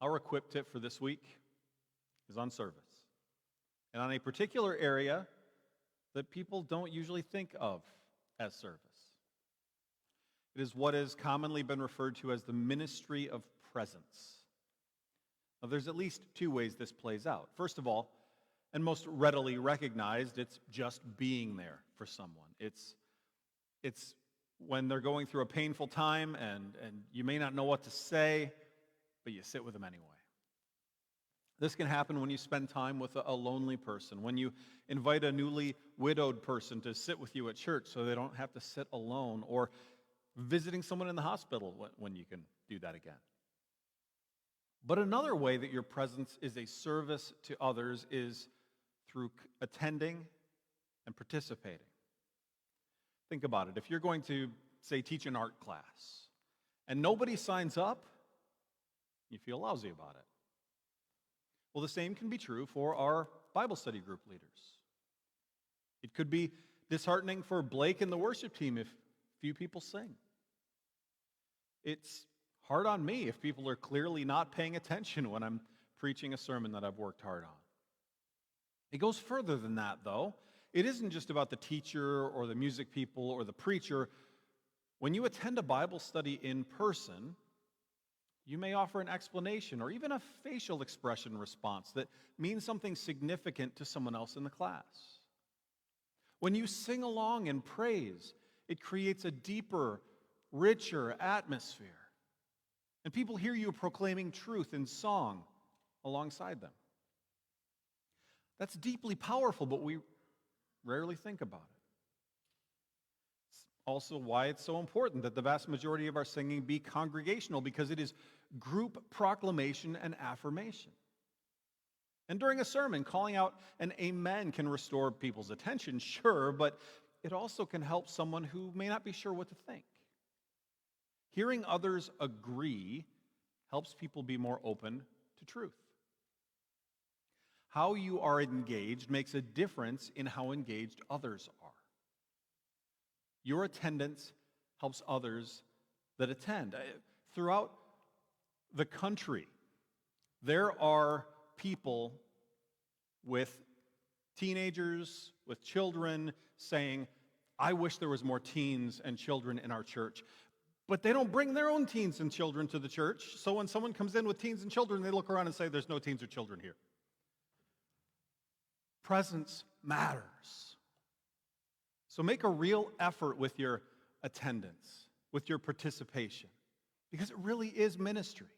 Our equip tip for this week is on service, and on a particular area that people don't usually think of as service. It is what has commonly been referred to as the ministry of presence. Now, there's at least two ways this plays out. First of all, and most readily recognized, it's just being there for someone. It's when they're going through a painful time and you may not know what to say, but you sit with them anyway. This can happen when you spend time with a lonely person, when you invite a newly widowed person to sit with you at church so they don't have to sit alone, or visiting someone in the hospital when you can do that again. But another way that your presence is a service to others is through attending and participating. Think about it. If you're going to, say, teach an art class and nobody signs up, you feel lousy about it. Well, the same can be true for our Bible study group leaders. It could be disheartening for Blake and the worship team if few people sing. It's hard on me if people are clearly not paying attention when I'm preaching a sermon that I've worked hard on. It goes further than that, though. It isn't just about the teacher or the music people or the preacher. When you attend a Bible study in person, you may offer an explanation or even a facial expression response that means something significant to someone else in the class. When you sing along in praise, it creates a deeper, richer atmosphere. And people hear you proclaiming truth in song alongside them. That's deeply powerful, but we rarely think about it. It's also why it's so important that the vast majority of our singing be congregational, because it is group proclamation and affirmation. And during a sermon, calling out an amen can restore people's attention, sure, but it also can help someone who may not be sure what to think. Hearing others agree helps people be more open to truth. How you are engaged makes a difference in how engaged others are. Your attendance helps others that attend. Throughout the country, there are people with teenagers, with children, saying, I wish there was more teens and children in our church. But they don't bring their own teens and children to the church, so when someone comes in with teens and children, they look around and say, there's no teens or children here. Presence matters. So make a real effort with your attendance, with your participation, because it really is ministry.